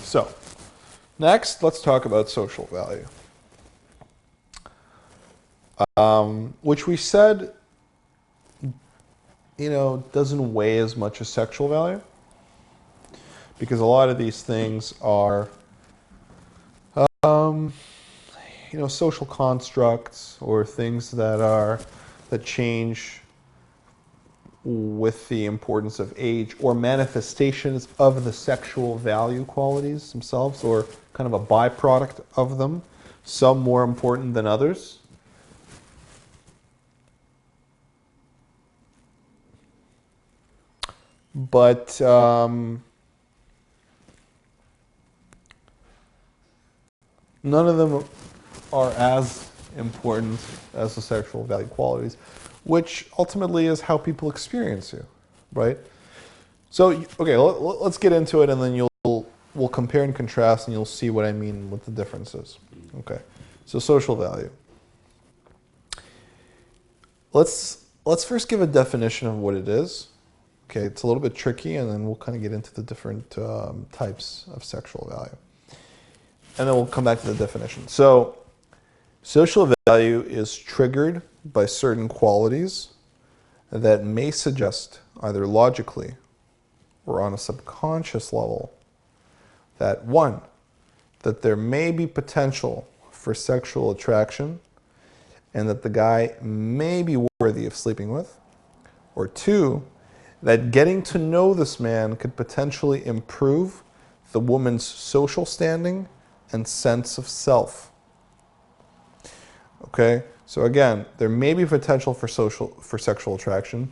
So, next, let's talk about social value, which we said, doesn't weigh as much as sexual value, because a lot of these things are, social constructs or things that change with the importance of age, or manifestations of the sexual value qualities themselves, or kind of a byproduct of them, some more important than others. But none of them are as important as the sexual value qualities, which ultimately is how people experience you, right? So, okay, let's get into it, and then we'll compare and contrast, and you'll see what I mean with the differences. Okay, so social value. Let's first give a definition of what it is. Okay, it's a little bit tricky, and then we'll kind of get into the different types of sexual value. And then we'll come back to the definition. So, social value is triggered by certain qualities that may suggest, either logically or on a subconscious level, that one, that there may be potential for sexual attraction and that the guy may be worthy of sleeping with, or two, that getting to know this man could potentially improve the woman's social standing and sense of self. Okay, so again, there may be potential for sexual attraction.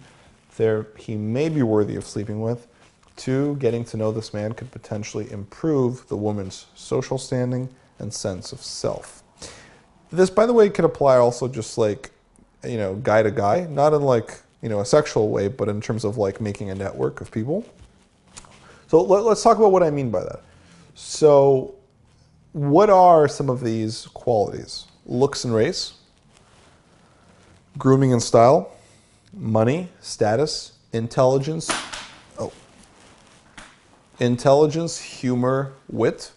He may be worthy of sleeping with. Two, getting to know this man could potentially improve the woman's social standing and sense of self. This, by the way, could apply also just like, guy to guy, not in like, a sexual way, but in terms of like making a network of people. So let's talk about what I mean by that. So, what are some of these qualities? Looks and race, grooming and style, money, status, intelligence, humor, wit,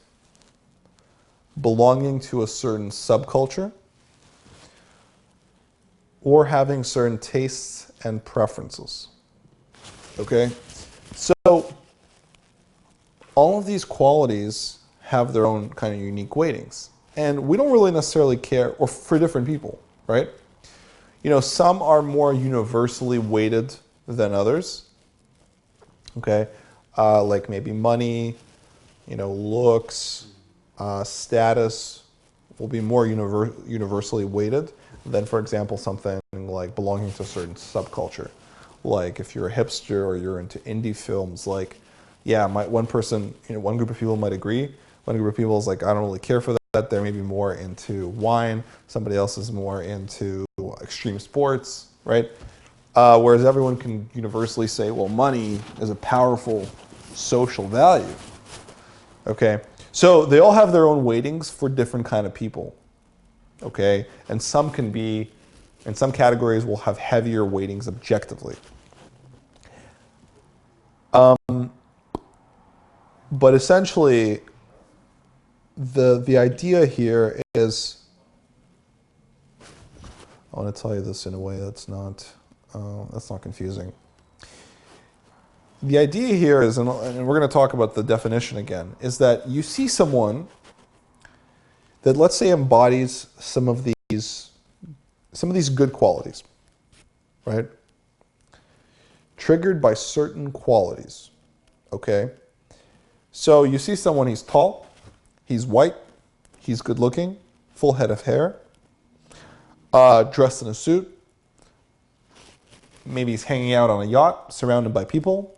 belonging to a certain subculture, or having certain tastes and preferences. Okay? So, all of these qualities have their own kind of unique weightings. And we don't really necessarily care, or for different people, right? Some are more universally weighted than others. Okay? Like maybe money, looks, status will be more universally weighted than, for example, something like belonging to a certain subculture. Like if you're a hipster or you're into indie films, like, yeah, one group of people might agree. One group of people is like, I don't really care for that. They're maybe more into wine. Somebody else is more into extreme sports, right? Whereas everyone can universally say, well, money is a powerful social value. Okay? So they all have their own weightings for different kind of people. Okay? And some categories will have heavier weightings objectively. But essentially, the idea here is, I want to tell you this in a way that's not confusing. The idea here is, and we're going to talk about the definition again, is that you see someone that, let's say, embodies some of these good qualities, right? Triggered by certain qualities, okay? So you see someone, he's tall, he's white, he's good looking, full head of hair, dressed in a suit, maybe he's hanging out on a yacht, surrounded by people,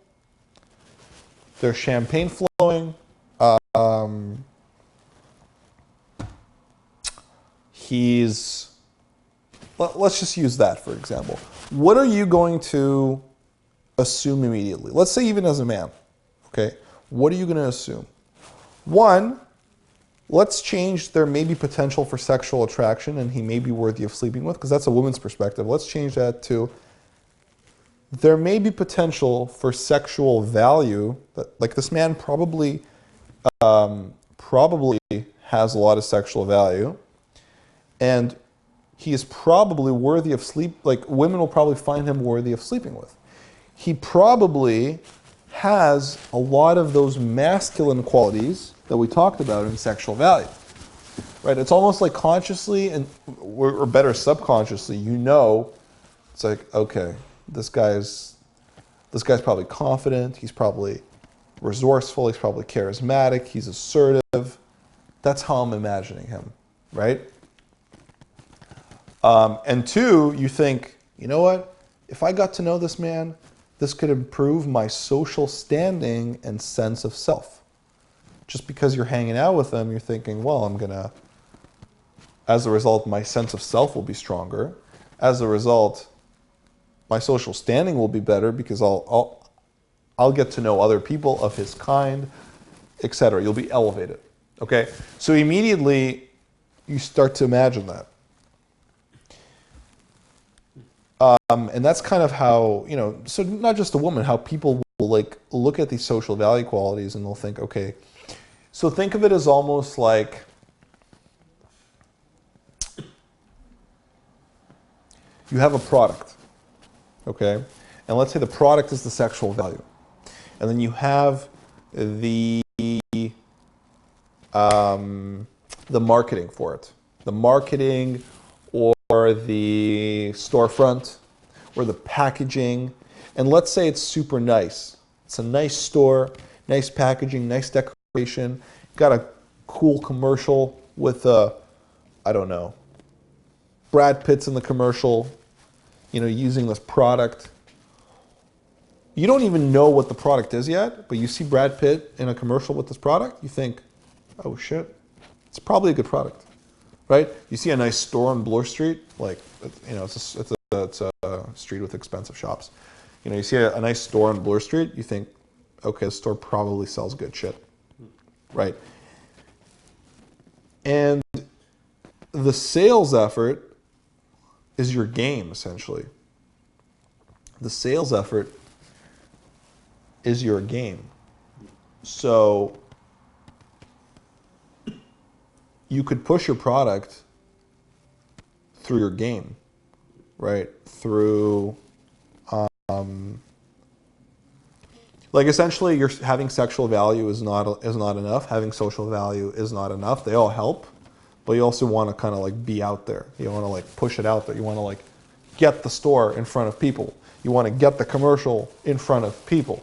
there's champagne flowing, let's just use that for example. What are you going to assume immediately? Let's say even as a man, okay? What are you going to assume? One, let's change there may be potential for sexual attraction and he may be worthy of sleeping with, because that's a woman's perspective. Let's change that to there may be potential for sexual value, that, like this man probably probably has a lot of sexual value, and he is probably worthy of sleep, like women will probably find him worthy of sleeping with. He probably has a lot of those masculine qualities that we talked about in sexual value, right? It's almost like consciously and or better subconsciously, you know, it's like, okay, this guy's probably confident, he's probably resourceful, he's probably charismatic, he's assertive. That's how I'm imagining him, right? And two, you think, you know what? If I got to know this man, this could improve my social standing and sense of self. Just because you're hanging out with them, you're thinking, well, as a result, my sense of self will be stronger. As a result, my social standing will be better because I'll get to know other people of his kind, etc. You'll be elevated. Okay? So immediately you start to imagine that. And that's kind of how, you know, so not just a woman, how people will like look at these social value qualities and they'll think, okay, so think of it as almost like you have a product, okay? And let's say the product is the sexual value. And then you have the marketing for it. The marketing or the storefront or the packaging. And let's say it's super nice. It's a nice store, nice packaging, nice decoration. Got a cool commercial with I don't know, Brad Pitt's in the commercial, you know, using this product. You don't even know what the product is yet, but you see Brad Pitt in a commercial with this product, you think, oh shit, it's probably a good product, right? You see a nice store on Bloor Street, like, you know, it's a street with expensive shops. You know, you see a nice store on Bloor Street, you think, okay, the store probably sells good shit, right? And the sales effort is your game, essentially. The sales effort is your game. So you could push your product through your game, right? Through, like essentially, you're having sexual value is not enough. Having social value is not enough. They all help, but you also want to kind of like be out there. You want to like push it out there. You want to like get the store in front of people. You want to get the commercial in front of people.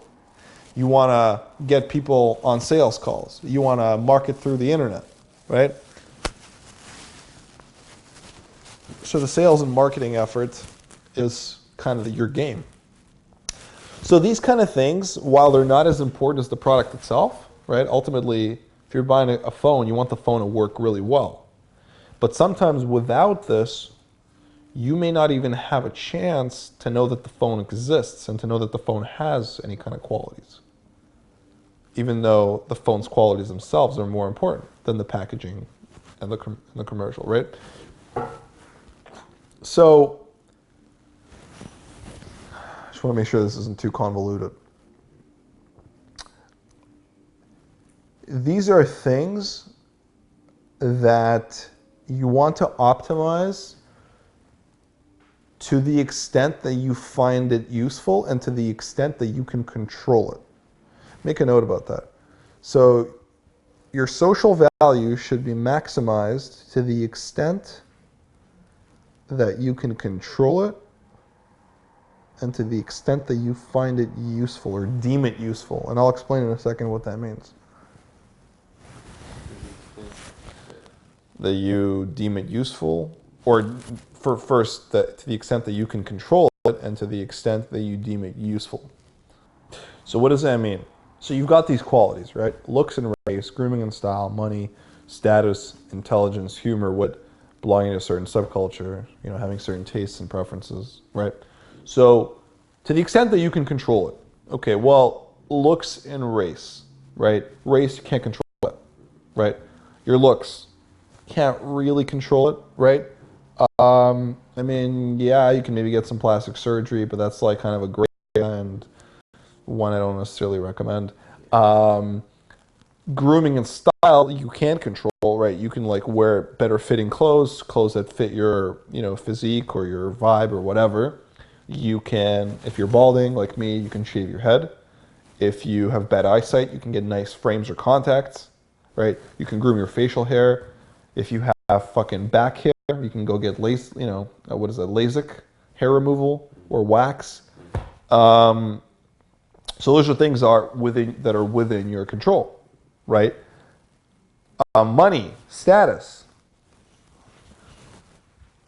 You want to get people on sales calls. You want to market through the internet, right? So the sales and marketing effort is kind of your game. So these kind of things, while they're not as important as the product itself, right? Ultimately, if you're buying a phone, you want the phone to work really well. But sometimes without this, you may not even have a chance to know that the phone exists and to know that the phone has any kind of qualities, even though the phone's qualities themselves are more important than the packaging and the commercial, right? So I just want to make sure this isn't too convoluted. These are things that you want to optimize to the extent that you find it useful and to the extent that you can control it. Make a note about that. So your social value should be maximized to the extent that you can control it and to the extent that you find it useful or deem it useful. And I'll explain in a second what that means. That you deem it useful, or for first, that to the extent that you can control it and to the extent that you deem it useful. So what does that mean? So you've got these qualities, right? Looks and race, grooming and style, money, status, intelligence, humor, wit, belonging to a certain subculture, you know, having certain tastes and preferences, right? So to the extent that you can control it, okay, well, looks and race, right? Race, you can't control it, right? Your looks, can't really control it, right? I mean, yeah, you can maybe get some plastic surgery, but that's like kind of a great and one I don't necessarily recommend. grooming and style you can control, right? You can like wear better fitting clothes, clothes that fit your, physique or your vibe or whatever. You can, if you're balding like me, you can shave your head. If you have bad eyesight, you can get nice frames or contacts, right? You can groom your facial hair. If you have fucking back hair, you can go get what is that, LASIK hair removal or wax. So those are things that are within your control, right? Money, status.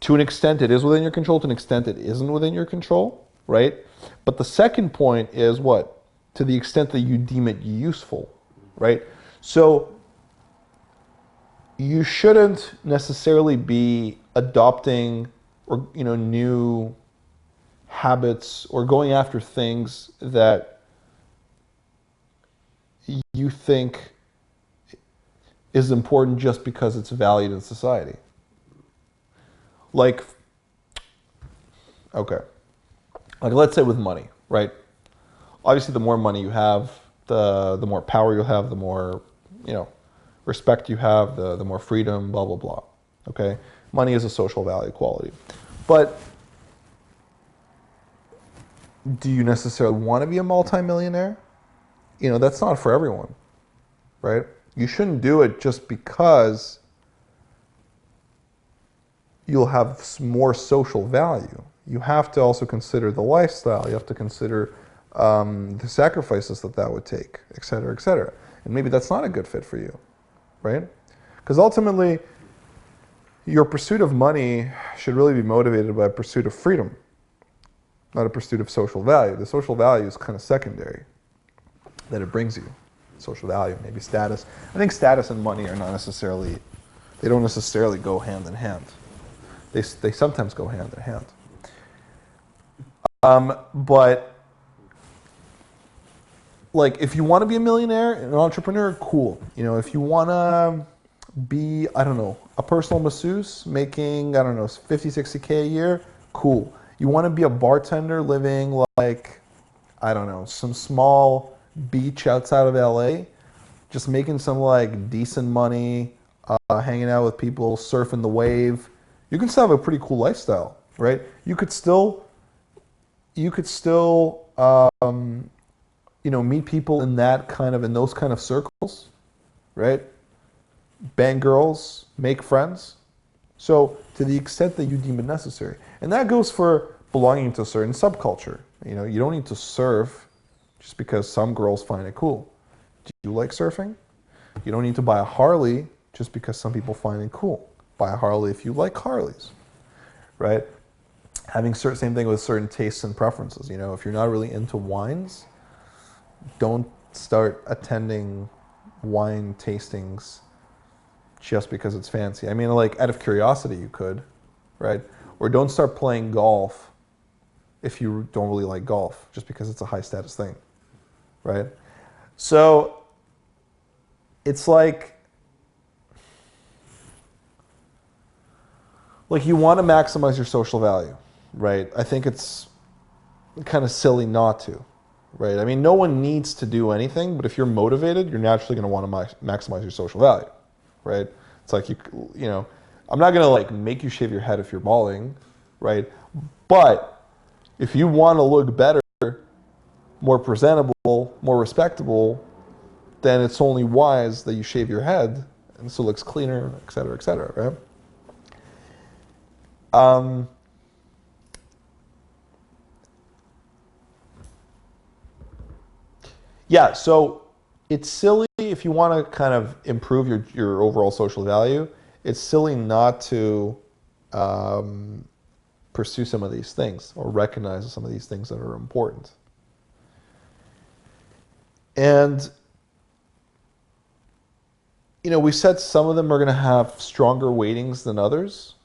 To an extent, it is within your control. To an extent, it isn't within your control, right? But the second point is what? To the extent that you deem it useful, right? So you shouldn't necessarily be adopting or new habits or going after things that you think is important just because it's valued in society. Like, okay, like let's say with money, right? Obviously, the more money you have, the more power you'll have, the more, respect you have, the more freedom, blah, blah, blah. Okay? Money is a social value quality. But do you necessarily want to be a multimillionaire? That's not for everyone, right? You shouldn't do it just because you'll have more social value. You have to also consider the lifestyle. You have to consider the sacrifices that would take, et cetera, et cetera. And maybe that's not a good fit for you, right? Because ultimately, your pursuit of money should really be motivated by a pursuit of freedom, not a pursuit of social value. The social value is kind of secondary, that it brings you. Social value, maybe status. I think status and money are not necessarily, they don't necessarily go hand in hand. They sometimes go hand in hand. But like, if you want to be a millionaire, an entrepreneur, cool. If you want to be, I don't know, a personal masseuse making, I don't know, 50, 60K a year, cool. You want to be a bartender living like, I don't know, some small beach outside of LA, just making some like decent money, hanging out with people, surfing the wave. You can still have a pretty cool lifestyle, right? You could still meet people in those kind of circles, right? Bang girls, make friends. So to the extent that you deem it necessary. And that goes for belonging to a certain subculture. You don't need to surf just because some girls find it cool. Do you like surfing? You don't need to buy a Harley just because some people find it cool. Buy a Harley if you like Harleys, right? Same thing with certain tastes and preferences. If you're not really into wines, don't start attending wine tastings just because it's fancy. I mean, like, out of curiosity, you could, right? Or don't start playing golf if you don't really like golf, just because it's a high status thing, right? So it's like you want to maximize your social value, right? I think it's kind of silly not to, right? I mean, no one needs to do anything, but if you're motivated, you're naturally going to want to maximize your social value, right? It's like, I'm not going to like make you shave your head if you're balding, right? But if you want to look better, more presentable, more respectable, then it's only wise that you shave your head and so it looks cleaner, et cetera, right? Yeah, so it's silly if you want to kind of improve your overall social value. It's silly not to pursue some of these things or recognize some of these things that are important. And we said some of them are going to have stronger weightings than others,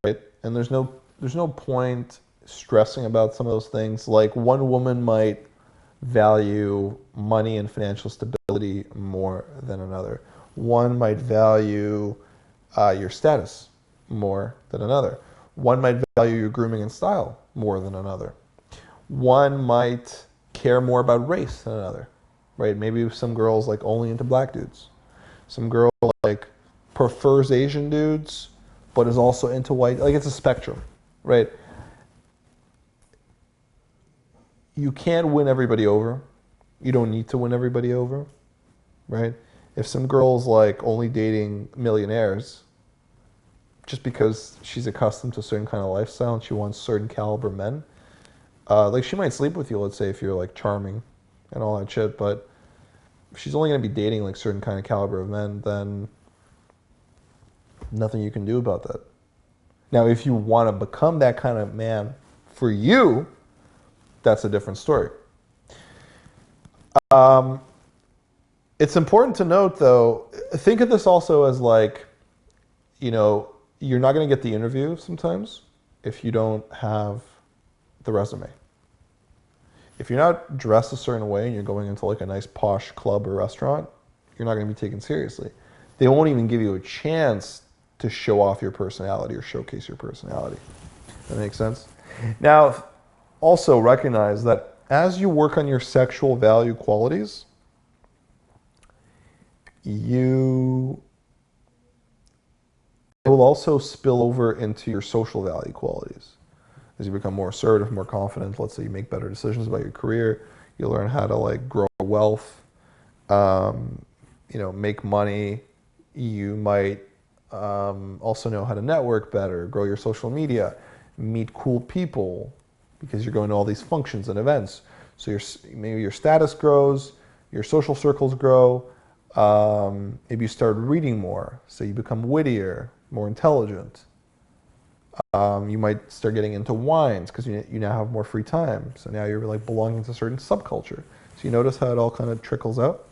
right? And there's no point stressing about some of those things. Like, one woman might value money and financial stability more than another. One might value your status more than another. One might value your grooming and style more than another. One might care more about race than another, right? Maybe some girls like only into black dudes, Some girl like prefers Asian dudes, but is also into white. Like it's a spectrum, right? You can't win everybody over. You don't need to win everybody over, right? If some girl's like only dating millionaires, just because she's accustomed to a certain kind of lifestyle and she wants certain caliber men, like she might sleep with you, let's say, if you're like charming and all that shit, but if she's only going to be dating like certain kind of caliber of men, then nothing you can do about that. Now, if you want to become that kind of man for you, that's a different story. It's important to note, though, think of this also as like, you know, you're not going to get the interview sometimes if you don't have the resume. If you're not dressed a certain way and you're going into like a nice posh club or restaurant, you're not going to be taken seriously. They won't even give you a chance to show off your personality or showcase your personality. That makes sense? Now, also recognize that as you work on your sexual value qualities, you will also spill over into your social value qualities. As you become more assertive, more confident, let's say you make better decisions about your career, you learn how to like grow wealth, you know, make money. You might also know how to network better, grow your social media, meet cool people, because you're going to all these functions and events. So maybe your status grows, your social circles grow. Maybe you start reading more, so you become wittier, more intelligent. You might start getting into wines because you now have more free time. So now you're like belonging to a certain subculture. So you notice how it all kind of trickles out?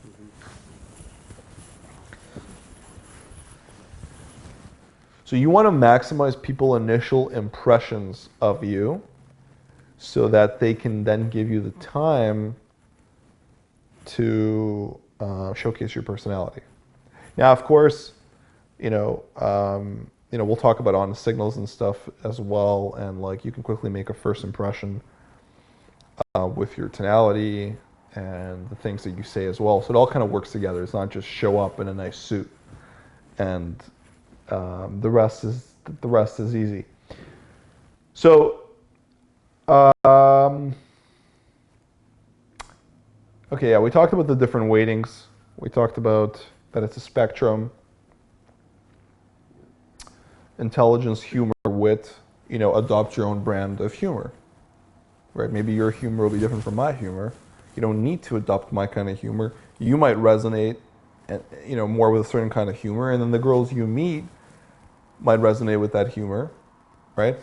So you want to maximize people's initial impressions of you so that they can then give you the time to showcase your personality. Now, of course, we'll talk about on signals and stuff as well, and like you can quickly make a first impression with your tonality and the things that you say as well. So it all kind of works together. It's not just show up in a nice suit and the rest is easy. So, okay, yeah, we talked about the different weightings. We talked about that it's a spectrum. Intelligence, humor, wit, adopt your own brand of humor, right? Maybe your humor will be different from my humor. You don't need to adopt my kind of humor. You might resonate, more with a certain kind of humor, and then the girls you meet might resonate with that humor, right?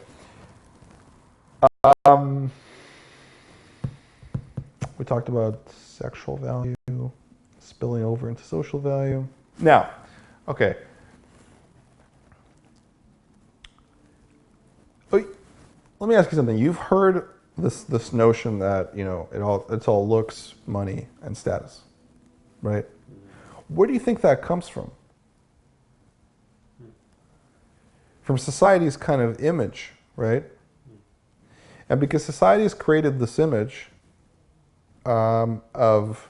We talked about sexual value, spilling over into social value. Now, okay. Let me ask you something. You've heard this notion that it's all looks, money, and status, right? Where do you think that comes from? From society's kind of image, right? And because society has created this image of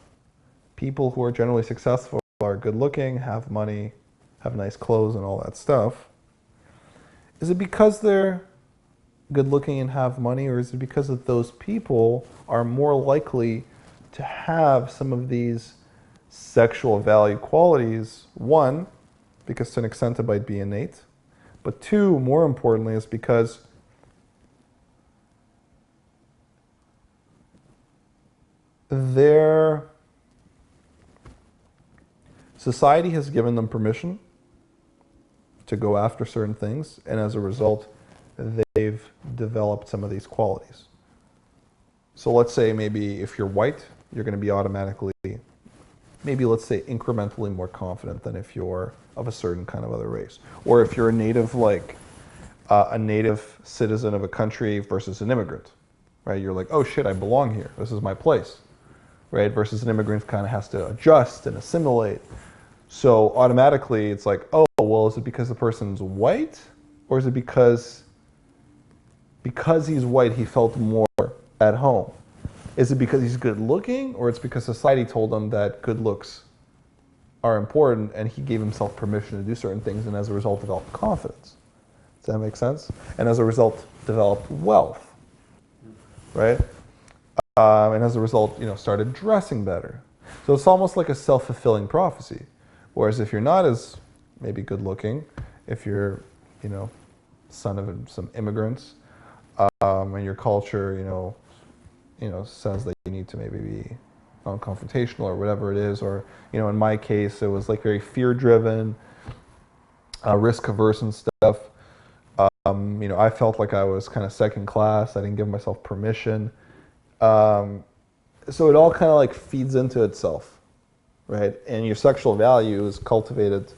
people who are generally successful, are good looking, have money, have nice clothes and all that stuff, is it because they're good looking and have money, or is it because that those people are more likely to have some of these sexual value qualities? One, because to an extent it might be innate, but two, more importantly, is because their society has given them permission to go after certain things, and as a result, they've developed some of these qualities. So let's say maybe if you're white, you're going to be automatically, maybe let's say incrementally more confident than if you're of a certain kind of other race. Or if you're a native, like a native citizen of a country versus an immigrant, right? You're like, oh shit, I belong here. This is my place, right? Versus an immigrant kind of has to adjust and assimilate. So automatically it's like, oh, well, is it because the person's white? Or is it because he's white, he felt more at home? Is it because he's good looking, or it's because society told him that good looks are important, and he gave himself permission to do certain things, and as a result developed confidence. Does that make sense? And as a result developed wealth, right? And as a result, started dressing better. So it's almost like a self-fulfilling prophecy. Whereas if you're not as maybe good looking, if you're, son of some immigrants, and your culture, says that you need to maybe be non-confrontational or whatever it is, or, in my case, it was like very fear-driven, risk-averse and stuff. I felt like I was kind of second class. I didn't give myself permission. So it all kind of like feeds into itself, right? And your sexual value is cultivated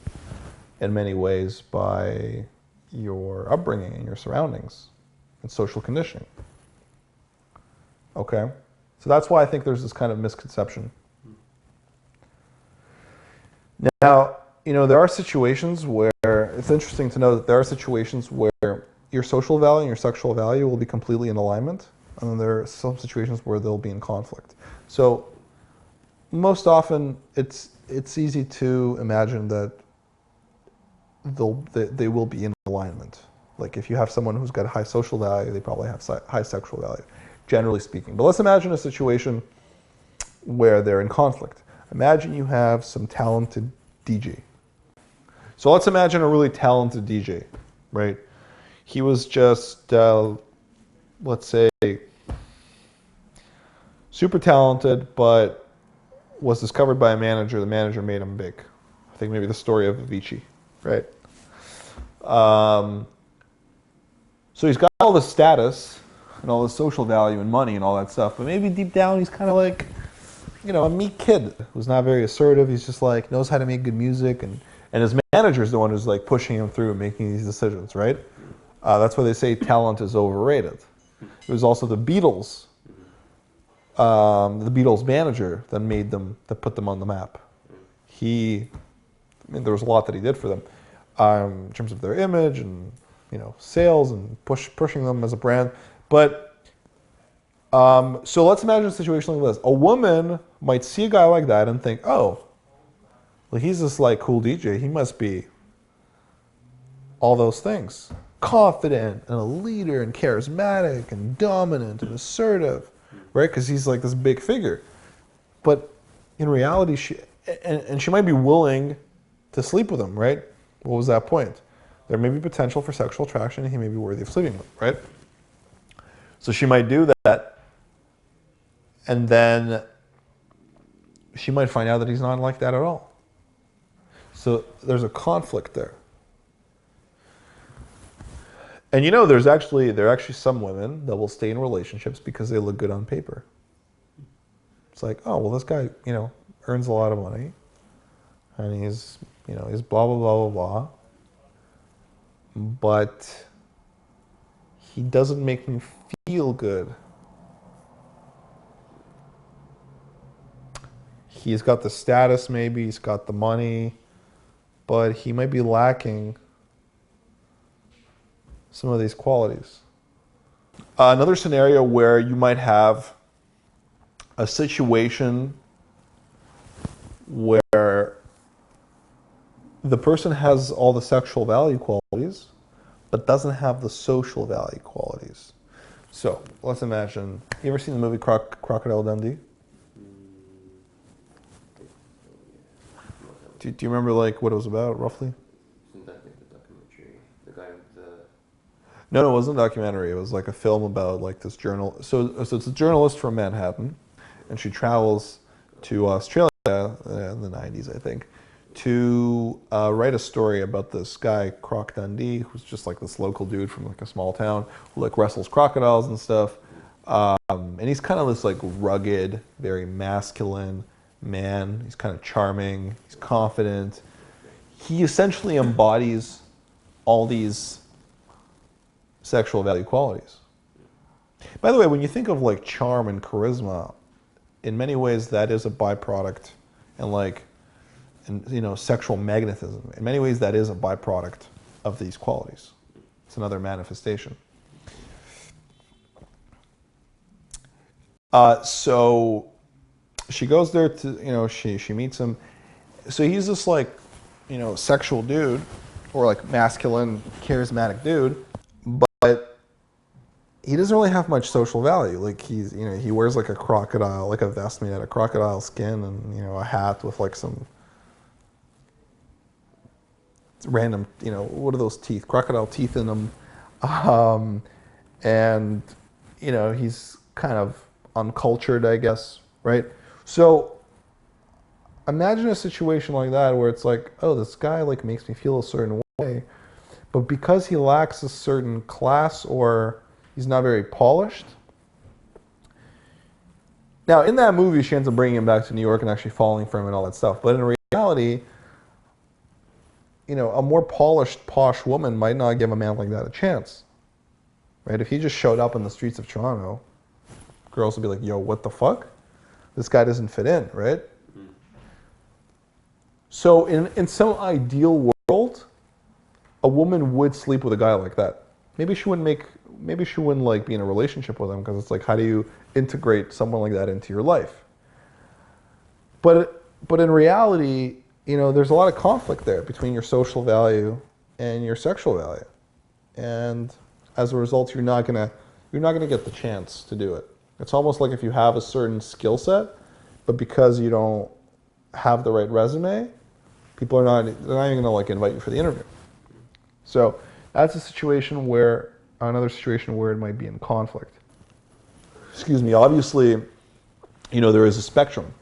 in many ways by your upbringing and your surroundings and social conditioning. Okay? So that's why I think there's this kind of misconception. Now, there are situations where, it's interesting to know that there are situations where your social value and your sexual value will be completely in alignment, and then there are some situations where they'll be in conflict. So most often, it's easy to imagine that they will be in alignment. Like if you have someone who's got a high social value, they probably have high sexual value, generally speaking. But let's imagine a situation where they're in conflict. Imagine you have some talented DJ. So let's imagine a really talented DJ, right? He was just, let's say, super talented, but was discovered by a manager. The manager made him big. I think maybe the story of Avicii, right? So he's got all the status and all the social value and money and all that stuff, but maybe deep down he's kind of like, a meek kid who's not very assertive. He's just like, knows how to make good music, and his manager's the one who's like pushing him through and making these decisions, right? That's why they say talent is overrated. It was also the Beatles manager that put them on the map. There was a lot that he did for them in terms of their image and sales and pushing them as a brand. But so let's imagine a situation like this. A woman might see a guy like that and think, oh, well, he's this like cool DJ. He must be all those things. Confident and a leader and charismatic and dominant and assertive, right? Because he's like this big figure. But in reality, she might be willing to sleep with him, right? What was that point? There may be potential for sexual attraction, and he may be worthy of sleeping with, right? So she might do that, and then she might find out that he's not like that at all. So there's a conflict there. And there are actually some women that will stay in relationships because they look good on paper. It's like, oh, well, this guy, earns a lot of money, and he's blah, blah, blah, blah, blah. But he doesn't make me feel good. He's got the status, maybe, he's got the money, but he might be lacking some of these qualities. Another scenario where you might have a situation where the person has all the sexual value qualities, but doesn't have the social value qualities. So let's imagine, you ever seen the movie Crocodile Dundee? Do you remember like what it was about roughly? Isn't that like the documentary? The guy with the... No, it wasn't a documentary. It was like a film about like this journal. So it's a journalist from Manhattan, and she travels to Australia in the 90s, I think, to write a story about this guy, Croc Dundee, who's just like this local dude from like a small town who like wrestles crocodiles and stuff. And he's kind of this like rugged, very masculine man. He's kind of charming. He's confident. He essentially embodies all these sexual value qualities. By the way, when you think of like charm and charisma, in many ways that is a byproduct, and sexual magnetism. In many ways that is a byproduct of these qualities. It's another manifestation. So she goes there to, she meets him, So he's this like, sexual dude, or like masculine, charismatic dude, but he doesn't really have much social value. Like he wears like a crocodile, like a vest made out of crocodile skin, and a hat with like some random, what are those teeth? Crocodile teeth in them, and he's kind of uncultured, I guess, right? So imagine a situation like that where it's like, oh, this guy like makes me feel a certain way, but because he lacks a certain class or he's not very polished. Now, in that movie, she ends up bringing him back to New York and actually falling for him and all that stuff. But in reality, a more polished, posh woman might not give a man like that a chance, right? If he just showed up in the streets of Toronto, girls would be like, yo, what the fuck? This guy doesn't fit in, right? So in some ideal world, a woman would sleep with a guy like that. Maybe she wouldn't like be in a relationship with him, because it's like, how do you integrate someone like that into your life? But in reality, there's a lot of conflict there between your social value and your sexual value, and as a result, you're not gonna get the chance to do it. It's almost like if you have a certain skill set, but because you don't have the right resume, they're not even gonna like invite you for the interview. So that's another situation where it might be in conflict. Excuse me. Obviously, there is a spectrum,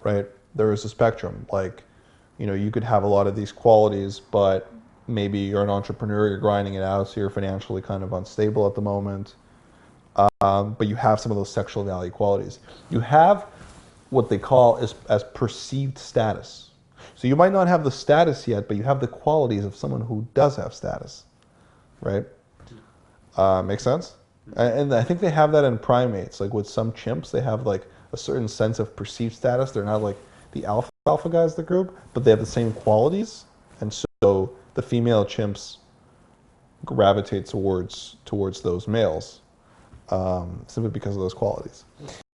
right? There is a spectrum. Like, you could have a lot of these qualities, but maybe you're an entrepreneur, you're grinding it out, so you're financially kind of unstable at the moment. But you have some of those sexual value qualities. You have what they call as perceived status. So you might not have the status yet, but you have the qualities of someone who does have status, right? Make sense? And I think they have that in primates. Like with some chimps, they have like a certain sense of perceived status. They're not like the alpha guys of the group, but they have the same qualities. And so the female chimps gravitate towards those males, simply because of those qualities.